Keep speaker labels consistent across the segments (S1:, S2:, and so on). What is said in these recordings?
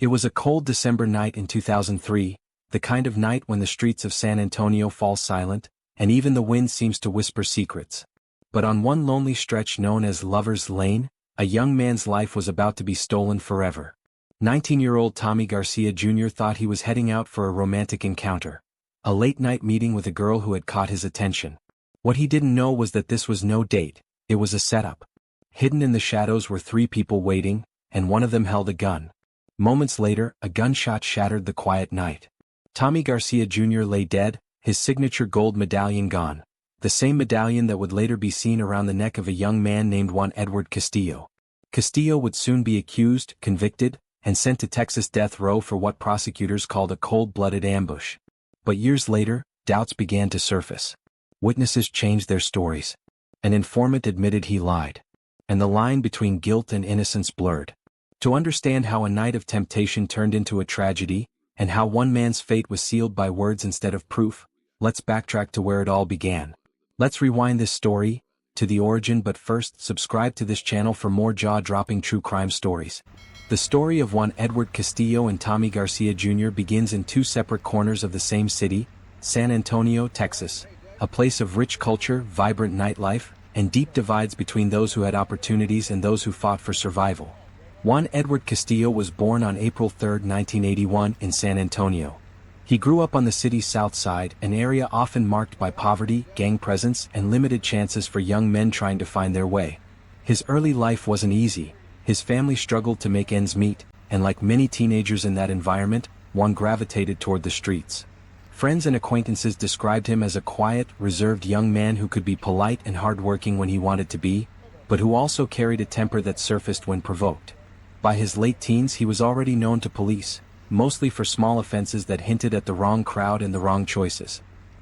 S1: It was a cold December night in 2003, the kind of night when the streets of San Antonio fall silent, and even the wind seems to whisper secrets. But on one lonely stretch known as Lover's Lane, a young man's life was about to be stolen forever. 19-year-old Tommy Garcia Jr. thought he was heading out for a romantic encounter. A late-night meeting with a girl who had caught his attention. What he didn't know was that this was no date, it was a setup. Hidden in the shadows were three people waiting, and one of them held a gun. Moments later, a gunshot shattered the quiet night. Tommy Garcia Jr. lay dead, his signature gold medallion gone. The same medallion that would later be seen around the neck of a young man named Juan Edward Castillo. Castillo would soon be accused, convicted, and sent to Texas death row for what prosecutors called a cold-blooded ambush. But years later, doubts began to surface. Witnesses changed their stories. An informant admitted he lied. And the line between guilt and innocence blurred. To understand how a night of temptation turned into a tragedy, and how one man's fate was sealed by words instead of proof, let's backtrack to where it all began. Let's rewind this story to the origin, but first subscribe to this channel for more jaw-dropping true crime stories. The story of Juan Edward Castillo and Tommy Garcia Jr. begins in two separate corners of the same city, San Antonio, Texas, a place of rich culture, vibrant nightlife, and deep divides between those who had opportunities and those who fought for survival. Juan Edward Castillo was born on April 3, 1981, in San Antonio. He grew up on the city's south side, an area often marked by poverty, gang presence, and limited chances for young men trying to find their way. His early life wasn't easy. His family struggled to make ends meet, and like many teenagers in that environment, Juan gravitated toward the streets. Friends and acquaintances described him as a quiet, reserved young man who could be polite and hardworking when he wanted to be, but who also carried a temper that surfaced when provoked. By his late teens he was already known to police, mostly for small offenses that hinted at the wrong crowd and the wrong choices.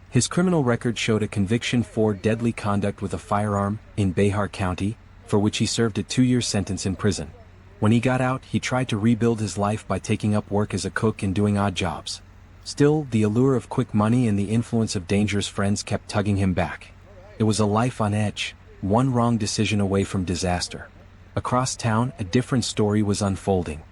S1: His criminal record showed a conviction for deadly conduct with a firearm in Bexar County, for which he served a 2-year sentence in prison. When he got out, he tried to rebuild his life by taking up work as a cook and doing odd jobs. Still, the allure of quick money and the influence of dangerous friends kept tugging him back. It was a life on edge, one wrong decision away from disaster. Across town, a different story was unfolding.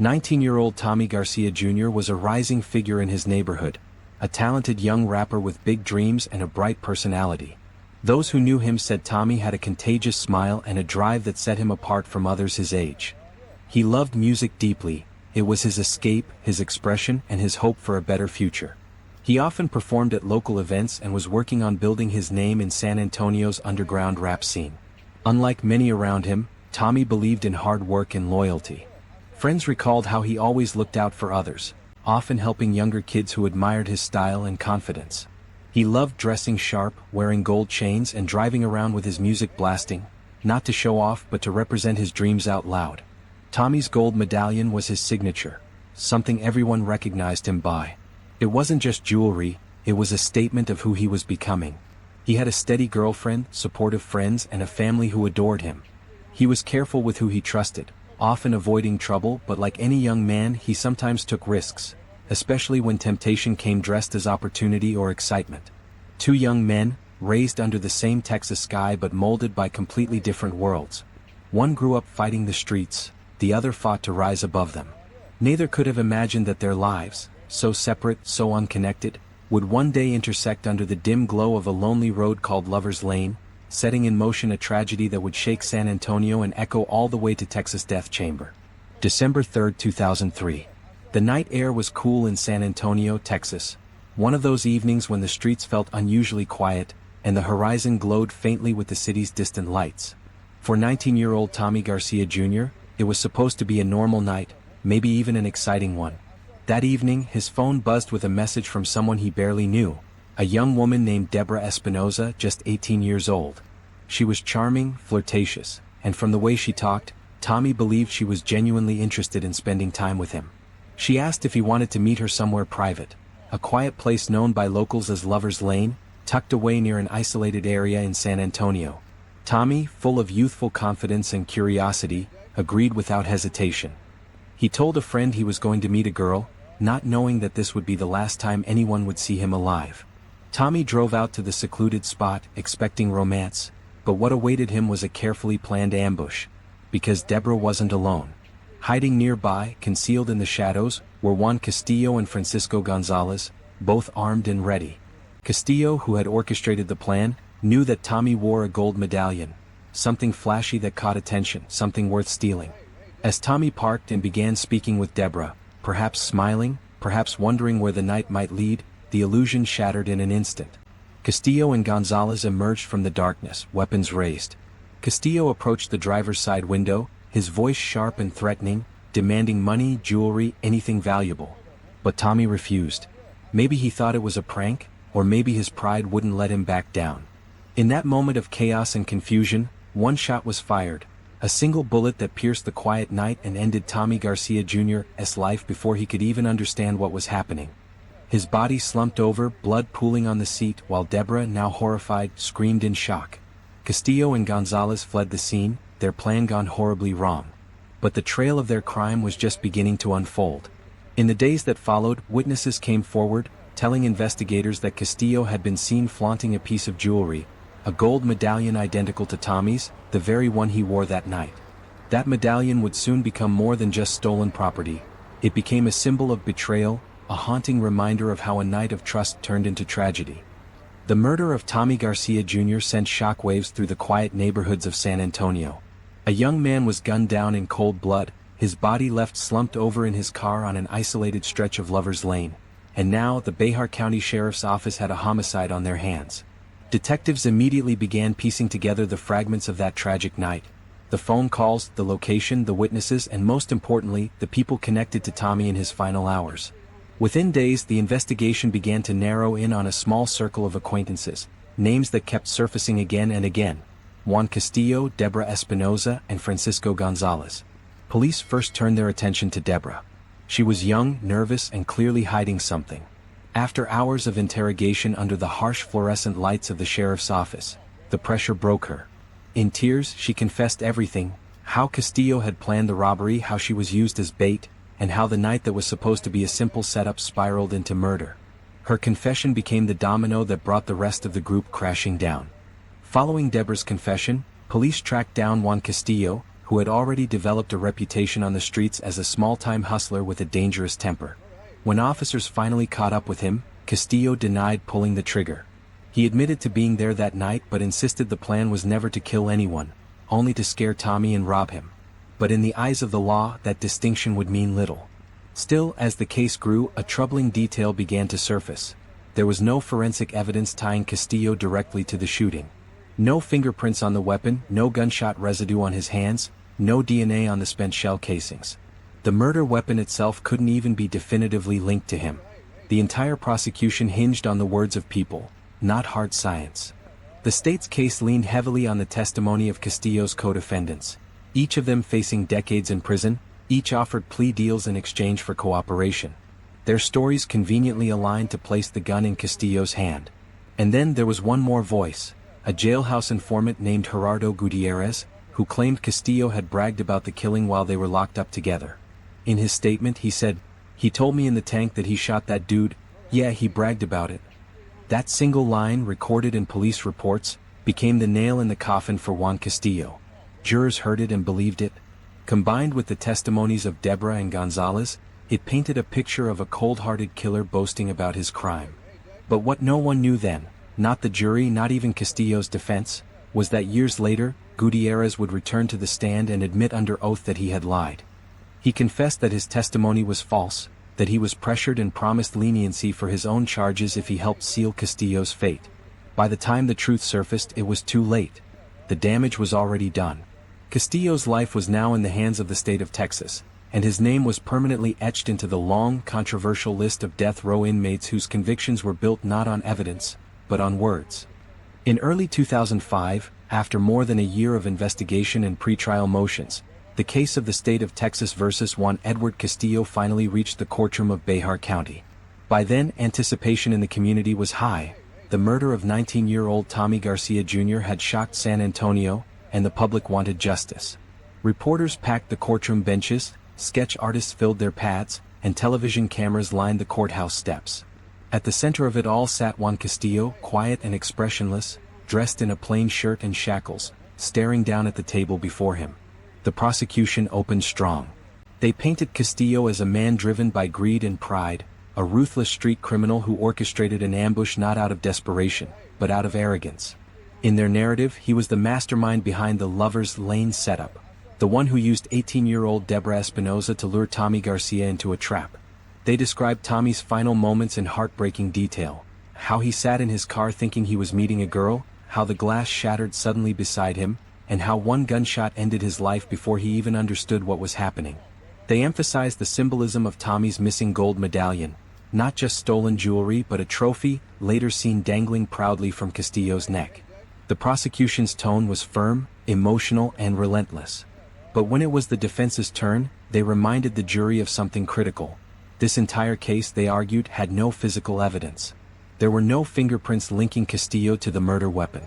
S1: 19-year-old Tommy Garcia Jr. was a rising figure in his neighborhood, a talented young rapper with big dreams and a bright personality. Those who knew him said Tommy had a contagious smile and a drive that set him apart from others his age. He loved music deeply. It was his escape, his expression, and his hope for a better future. He often performed at local events and was working on building his name in San Antonio's underground rap scene. Unlike many around him, Tommy believed in hard work and loyalty. Friends recalled how he always looked out for others, often helping younger kids who admired his style and confidence. He loved dressing sharp, wearing gold chains, and driving around with his music blasting, not to show off but to represent his dreams out loud. Tommy's gold medallion was his signature, something everyone recognized him by. It wasn't just jewelry, it was a statement of who he was becoming. He had a steady girlfriend, supportive friends, and a family who adored him. He was careful with who he trusted, often avoiding trouble, but like any young man, he sometimes took risks, especially when temptation came dressed as opportunity or excitement. Two young men, raised under the same Texas sky but molded by completely different worlds. One grew up fighting the streets, the other fought to rise above them. Neither could have imagined that their lives, so separate, so unconnected, would one day intersect under the dim glow of a lonely road called Lover's Lane, setting in motion a tragedy that would shake San Antonio and echo all the way to Texas death chamber. December 3, 2003. The night air was cool in San Antonio, Texas, one of those evenings when the streets felt unusually quiet, and the horizon glowed faintly with the city's distant lights. For 19-year-old Tommy Garcia Jr., it was supposed to be a normal night, maybe even an exciting one. That evening, his phone buzzed with a message from someone he barely knew. A young woman named Deborah Espinoza, just 18 years old. She was charming, flirtatious, and from the way she talked, Tommy believed she was genuinely interested in spending time with him. She asked if he wanted to meet her somewhere private, a quiet place known by locals as Lover's Lane, tucked away near an isolated area in San Antonio. Tommy, full of youthful confidence and curiosity, agreed without hesitation. He told a friend he was going to meet a girl, not knowing that this would be the last time anyone would see him alive. Tommy drove out to the secluded spot, expecting romance, but what awaited him was a carefully planned ambush, because Deborah wasn't alone. Hiding nearby, concealed in the shadows, were Juan Castillo and Francisco Gonzalez, both armed and ready. Castillo, who had orchestrated the plan, knew that Tommy wore a gold medallion, something flashy that caught attention, something worth stealing. As Tommy parked and began speaking with Deborah, perhaps smiling, perhaps wondering where the night might lead, the illusion shattered in an instant. Castillo and Gonzalez emerged from the darkness, weapons raised. Castillo approached the driver's side window, his voice sharp and threatening, demanding money, jewelry, anything valuable. But Tommy refused. Maybe he thought it was a prank, or maybe his pride wouldn't let him back down. In that moment of chaos and confusion, one shot was fired, a single bullet that pierced the quiet night and ended Tommy Garcia Jr.'s life before he could even understand what was happening. His body slumped over, blood pooling on the seat, while Deborah, now horrified, screamed in shock. Castillo and Gonzalez fled the scene, their plan gone horribly wrong. But the trail of their crime was just beginning to unfold. In the days that followed, witnesses came forward, telling investigators that Castillo had been seen flaunting a piece of jewelry, a gold medallion identical to Tommy's, the very one he wore that night. That medallion would soon become more than just stolen property. It became a symbol of betrayal, a haunting reminder of how a night of trust turned into tragedy. The murder of Tommy Garcia Jr. sent shockwaves through the quiet neighborhoods of San Antonio. A young man was gunned down in cold blood, his body left slumped over in his car on an isolated stretch of Lover's Lane. And now the Bexar County Sheriff's Office had a homicide on their hands. Detectives immediately began piecing together the fragments of that tragic night. The phone calls, the location, the witnesses, and most importantly, the people connected to Tommy in his final hours. Within days, the investigation began to narrow in on a small circle of acquaintances, names that kept surfacing again and again: Juan Castillo, Deborah Espinoza, and Francisco Gonzalez. Police first turned their attention to Deborah. She was young, nervous, and clearly hiding something. After hours of interrogation under the harsh fluorescent lights of the sheriff's office, the pressure broke her. In tears, she confessed everything: how Castillo had planned the robbery, how she was used as bait, and how the night that was supposed to be a simple setup spiraled into murder. Her confession became the domino that brought the rest of the group crashing down. Following Deborah's confession, police tracked down Juan Castillo, who had already developed a reputation on the streets as a small-time hustler with a dangerous temper. When officers finally caught up with him, Castillo denied pulling the trigger. He admitted to being there that night but insisted the plan was never to kill anyone, only to scare Tommy and rob him. But in the eyes of the law, that distinction would mean little. Still, as the case grew, a troubling detail began to surface. There was no forensic evidence tying Castillo directly to the shooting. No fingerprints on the weapon, no gunshot residue on his hands, no DNA on the spent shell casings. The murder weapon itself couldn't even be definitively linked to him. The entire prosecution hinged on the words of people, not hard science. The state's case leaned heavily on the testimony of Castillo's co-defendants, each of them facing decades in prison. Each offered plea deals in exchange for cooperation. Their stories conveniently aligned to place the gun in Castillo's hand. And then there was one more voice, a jailhouse informant named Gerardo Gutierrez, who claimed Castillo had bragged about the killing while they were locked up together. In his statement he said, "He told me in the tank that he shot that dude. Yeah, he bragged about it." That single line, recorded in police reports, became the nail in the coffin for Juan Castillo. Jurors heard it and believed it. Combined with the testimonies of Deborah and Gonzalez, it painted a picture of a cold-hearted killer boasting about his crime. But what no one knew then, not the jury, not even Castillo's defense, was that years later, Gutierrez would return to the stand and admit under oath that he had lied. He confessed that his testimony was false, that he was pressured and promised leniency for his own charges if he helped seal Castillo's fate. By the time the truth surfaced, it was too late. The damage was already done. Castillo's life was now in the hands of the state of Texas, and his name was permanently etched into the long, controversial list of death row inmates whose convictions were built not on evidence, but on words. In early 2005, after more than a year of investigation and pretrial motions, the case of the state of Texas versus Juan Edward Castillo finally reached the courtroom of Bexar County. By then, anticipation in the community was high. The murder of 19-year-old Tommy Garcia Jr. had shocked San Antonio, and the public wanted justice. Reporters packed the courtroom benches, sketch artists filled their pads, and television cameras lined the courthouse steps. At the center of it all sat Juan Castillo, quiet and expressionless, dressed in a plain shirt and shackles, staring down at the table before him. The prosecution opened strong. They painted Castillo as a man driven by greed and pride, a ruthless street criminal who orchestrated an ambush not out of desperation, but out of arrogance. In their narrative, he was the mastermind behind the Lover's Lane setup, the one who used 18-year-old Deborah Espinoza to lure Tommy Garcia into a trap. They described Tommy's final moments in heartbreaking detail, how he sat in his car thinking he was meeting a girl, how the glass shattered suddenly beside him, and how one gunshot ended his life before he even understood what was happening. They emphasized the symbolism of Tommy's missing gold medallion, not just stolen jewelry but a trophy, later seen dangling proudly from Castillo's neck. The prosecution's tone was firm, emotional, and relentless. But when it was the defense's turn, they reminded the jury of something critical. This entire case, they argued, had no physical evidence. There were no fingerprints linking Castillo to the murder weapon.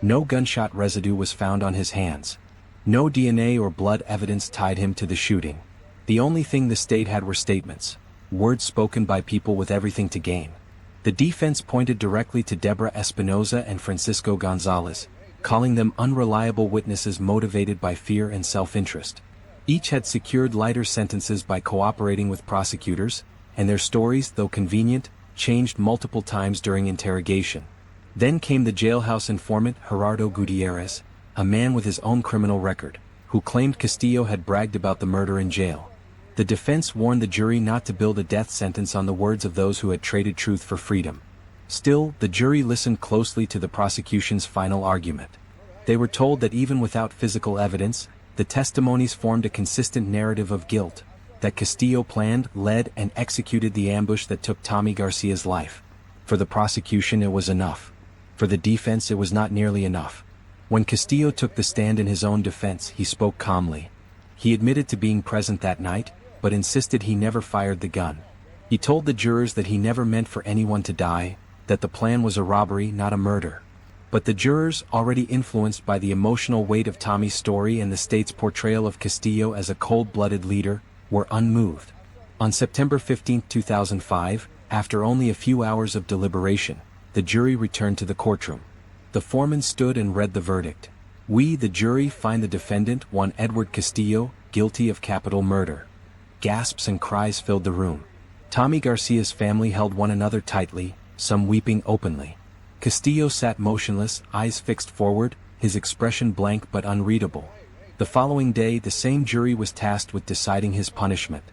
S1: No gunshot residue was found on his hands. No DNA or blood evidence tied him to the shooting. The only thing the state had were statements, words spoken by people with everything to gain. The defense pointed directly to Deborah Espinoza and Francisco Gonzalez, calling them unreliable witnesses motivated by fear and self-interest. Each had secured lighter sentences by cooperating with prosecutors, and their stories, though convenient, changed multiple times during interrogation. Then came the jailhouse informant Gerardo Gutierrez, a man with his own criminal record, who claimed Castillo had bragged about the murder in jail. The defense warned the jury not to build a death sentence on the words of those who had traded truth for freedom. Still, the jury listened closely to the prosecution's final argument. They were told that even without physical evidence, the testimonies formed a consistent narrative of guilt, that Castillo planned, led, and executed the ambush that took Tommy Garcia's life. For the prosecution, it was enough. For the defense, it was not nearly enough. When Castillo took the stand in his own defense, he spoke calmly. He admitted to being present that night, but insisted he never fired the gun. He told the jurors that he never meant for anyone to die, that the plan was a robbery, not a murder. But the jurors, already influenced by the emotional weight of Tommy's story and the state's portrayal of Castillo as a cold-blooded leader, were unmoved. On September 15, 2005, after only a few hours of deliberation, the jury returned to the courtroom. The foreman stood and read the verdict. "We, the jury, find the defendant, Juan Edward Castillo, guilty of capital murder." Gasps and cries filled the room. Tommy Garcia's family held one another tightly, some weeping openly. Castillo sat motionless, eyes fixed forward, his expression blank but unreadable. The following day, the same jury was tasked with deciding his punishment.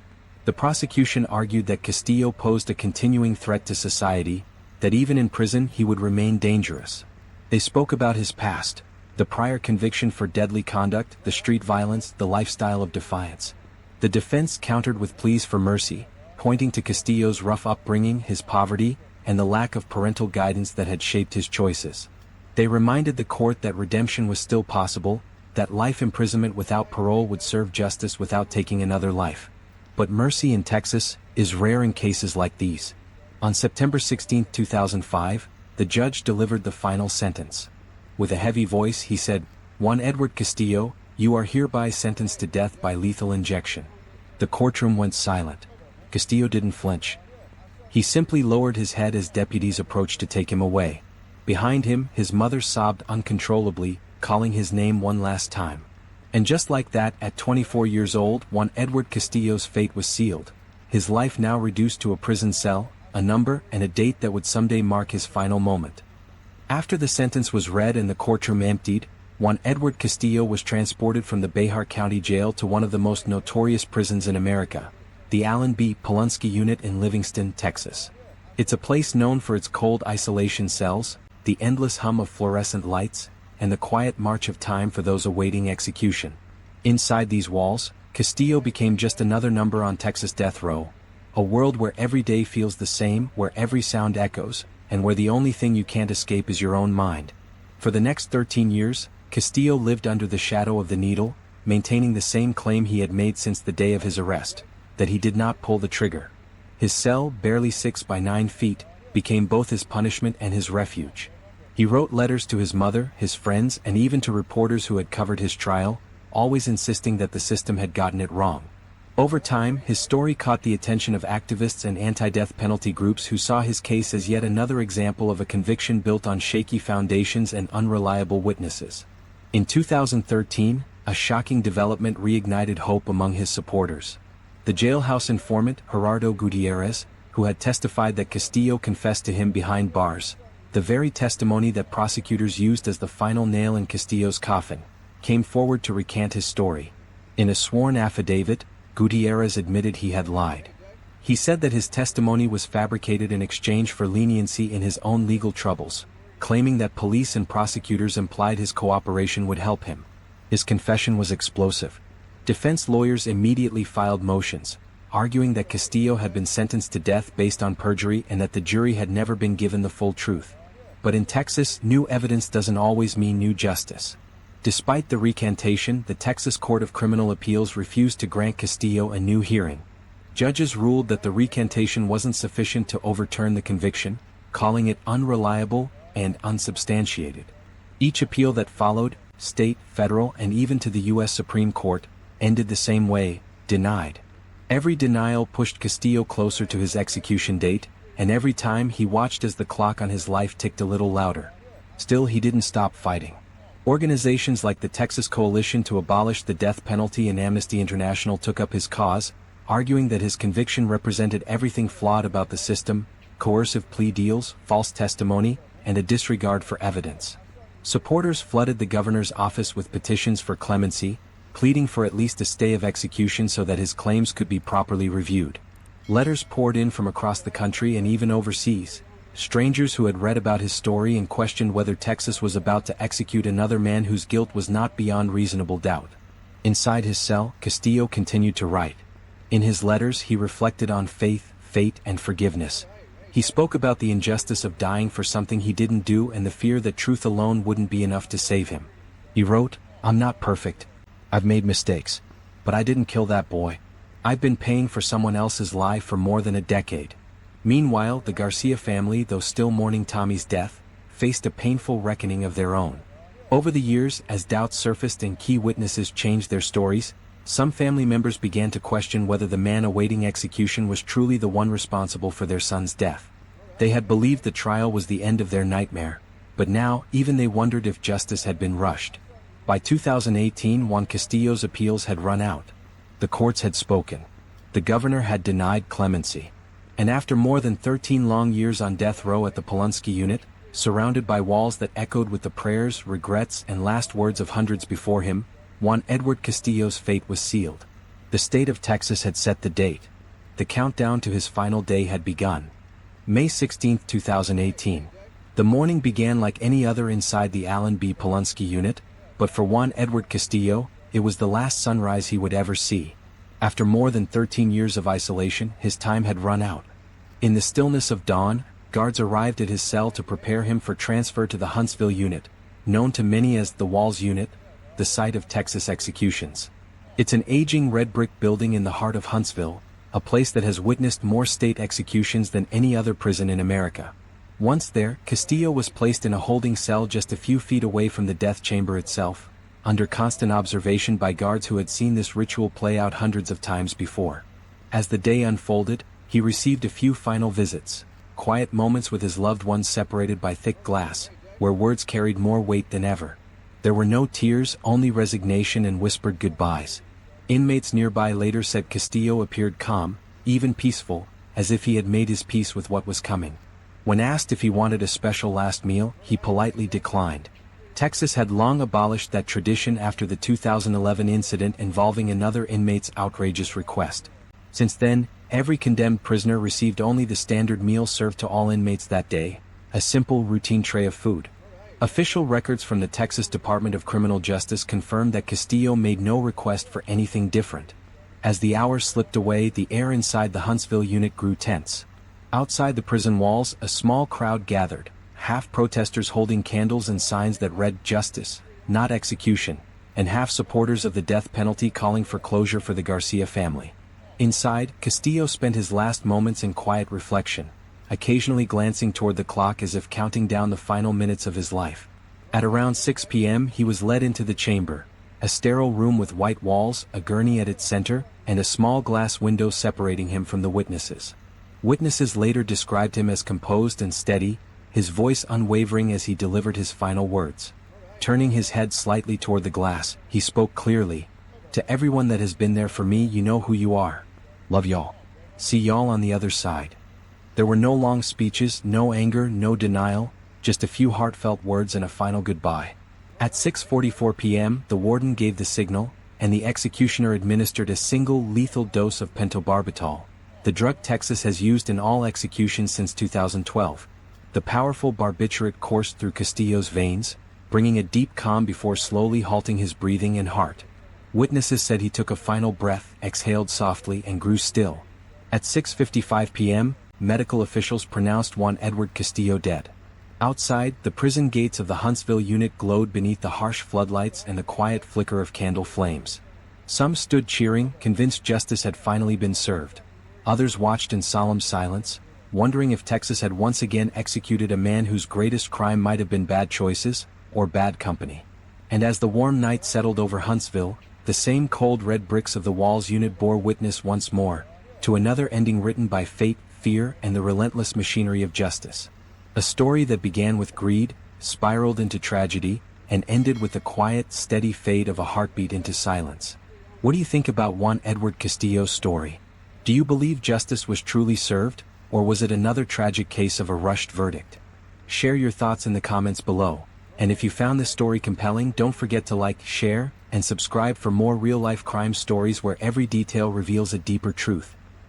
S1: The prosecution argued that Castillo posed a continuing threat to society, that even in prison he would remain dangerous. They spoke about his past, the prior conviction for deadly conduct, the street violence, the lifestyle of defiance. The defense countered with pleas for mercy, pointing to Castillo's rough upbringing, his poverty, and the lack of parental guidance that had shaped his choices. They reminded the court that redemption was still possible, that life imprisonment without parole would serve justice without taking another life. But mercy in Texas is rare in cases like these. On September 16, 2005, the judge delivered the final sentence. With a heavy voice, he said, "Juan Edward Castillo, you are hereby sentenced to death by lethal injection." The courtroom went silent. Castillo didn't flinch. He simply lowered his head as deputies approached to take him away. Behind him, his mother sobbed uncontrollably, calling his name one last time. And just like that, at 24 years old, Juan Edward Castillo's fate was sealed. His life now reduced to a prison cell, a number, and a date that would someday mark his final moment. After the sentence was read and the courtroom emptied, Juan Edward Castillo was transported from the Behar County Jail to one of the most notorious prisons in America, the Allen B. Polunsky Unit in Livingston, Texas. It's a place known for its cold isolation cells, the endless hum of fluorescent lights, and the quiet march of time for those awaiting execution. Inside these walls, Castillo became just another number on Texas death row, a world where every day feels the same, where every sound echoes, and where the only thing you can't escape is your own mind. For the next 13 years, Castillo lived under the shadow of the needle, maintaining the same claim he had made since the day of his arrest, that he did not pull the trigger. His cell, barely 6 by 9 feet, became both his punishment and his refuge. He wrote letters to his mother, his friends, and even to reporters who had covered his trial, always insisting that the system had gotten it wrong. Over time, his story caught the attention of activists and anti-death penalty groups who saw his case as yet another example of a conviction built on shaky foundations and unreliable witnesses. In 2013, a shocking development reignited hope among his supporters. The jailhouse informant, Gerardo Gutierrez, who had testified that Castillo confessed to him behind bars, the very testimony that prosecutors used as the final nail in Castillo's coffin, came forward to recant his story. In a sworn affidavit, Gutierrez admitted he had lied. He said that his testimony was fabricated in exchange for leniency in his own legal troubles, claiming that police and prosecutors implied his cooperation would help him. His confession was explosive. Defense lawyers immediately filed motions, arguing that Castillo had been sentenced to death based on perjury and that the jury had never been given the full truth. But in Texas, new evidence doesn't always mean new justice. Despite the recantation, the Texas Court of Criminal Appeals refused to grant Castillo a new hearing. Judges ruled that the recantation wasn't sufficient to overturn the conviction, calling it unreliable and unsubstantiated. Each appeal that followed, state, federal, and even to the U.S. Supreme Court, ended the same way, denied. Every denial pushed Castillo closer to his execution date, and every time he watched as the clock on his life ticked a little louder. Still, he didn't stop fighting. Organizations like the Texas Coalition to Abolish the Death Penalty and Amnesty International took up his cause, arguing that his conviction represented everything flawed about the system: coercive plea deals, false testimony, and a disregard for evidence. Supporters flooded the governor's office with petitions for clemency, pleading for at least a stay of execution so that his claims could be properly reviewed. Letters poured in from across the country and even overseas. Strangers who had read about his story and questioned whether Texas was about to execute another man whose guilt was not beyond reasonable doubt. Inside his cell, Castillo continued to write. In his letters, he reflected on faith, fate, and forgiveness. He spoke about the injustice of dying for something he didn't do and the fear that truth alone wouldn't be enough to save him. He wrote, "I'm not perfect. I've made mistakes. But I didn't kill that boy. I've been paying for someone else's lie for more than a decade." Meanwhile, the Garcia family, though still mourning Tommy's death, faced a painful reckoning of their own. Over the years, as doubts surfaced and key witnesses changed their stories, some family members began to question whether the man awaiting execution was truly the one responsible for their son's death. They had believed the trial was the end of their nightmare, but now even they wondered if justice had been rushed. By 2018, Juan Castillo's appeals had run out. The courts had spoken. The governor had denied clemency. And after more than 13 long years on death row at the Huntsville Unit, surrounded by walls that echoed with the prayers, regrets, and last words of hundreds before him, Juan Edward Castillo's fate was sealed. The state of Texas had set the date. The countdown to his final day had begun. May 16, 2018. The morning began like any other inside the Allen B. Huntsville Unit, but for Juan Edward Castillo, it was the last sunrise he would ever see. After more than 13 years of isolation, his time had run out. In the stillness of dawn, guards arrived at his cell to prepare him for transfer to the Huntsville Unit, known to many as the Walls Unit, the site of Texas executions. It's an aging red brick building in the heart of Huntsville, a place that has witnessed more state executions than any other prison in America. Once there, Castillo was placed in a holding cell just a few feet away from the death chamber itself, under constant observation by guards who had seen this ritual play out hundreds of times before. As the day unfolded, he received a few final visits, quiet moments with his loved ones separated by thick glass, where words carried more weight than ever. There were no tears, only resignation and whispered goodbyes. Inmates nearby later said Castillo appeared calm, even peaceful, as if he had made his peace with what was coming. When asked if he wanted a special last meal, he politely declined. Texas had long abolished that tradition after the 2011 incident involving another inmate's outrageous request. Since then, every condemned prisoner received only the standard meal served to all inmates that day, a simple routine tray of food. Official records from the Texas Department of Criminal Justice confirmed that Castillo made no request for anything different. As the hours slipped away, the air inside the Huntsville Unit grew tense. Outside the prison walls, a small crowd gathered, half protesters holding candles and signs that read "Justice, not execution," and half supporters of the death penalty calling for closure for the Garcia family. Inside, Castillo spent his last moments in quiet reflection, occasionally glancing toward the clock as if counting down the final minutes of his life. At around 6 p.m. he was led into the chamber, a sterile room with white walls, a gurney at its center, and a small glass window separating him from the witnesses. Witnesses later described him as composed and steady, his voice unwavering as he delivered his final words. Turning his head slightly toward the glass, he spoke clearly. "To everyone that has been there for me, you know who you are. Love y'all. See y'all on the other side. There were no long speeches, no anger, no denial, just a few heartfelt words and a final goodbye. At 6:44 p.m., the warden gave the signal, and the executioner administered a single lethal dose of pentobarbital, the drug Texas has used in all executions since 2012. The powerful barbiturate coursed through Castillo's veins, bringing a deep calm before slowly halting his breathing and heart. Witnesses said he took a final breath, exhaled softly, and grew still. At 6:55 p.m., medical officials pronounced Juan Edward Castillo dead. Outside, the prison gates of the Huntsville Unit glowed beneath the harsh floodlights and the quiet flicker of candle flames. Some stood cheering, convinced justice had finally been served. Others watched in solemn silence, wondering if Texas had once again executed a man whose greatest crime might have been bad choices, or bad company. And as the warm night settled over Huntsville, the same cold red bricks of the walls unit bore witness once more to another ending written by fate, fear, and the relentless machinery of justice. A story that began with greed, spiraled into tragedy, and ended with the quiet, steady fade of a heartbeat into silence. What do you think about Juan Edward Castillo's story? Do you believe justice was truly served, or was it another tragic case of a rushed verdict? Share your thoughts in the comments below, and if you found this story compelling, don't forget to like, share, and subscribe for more real-life crime stories where every detail reveals a deeper truth.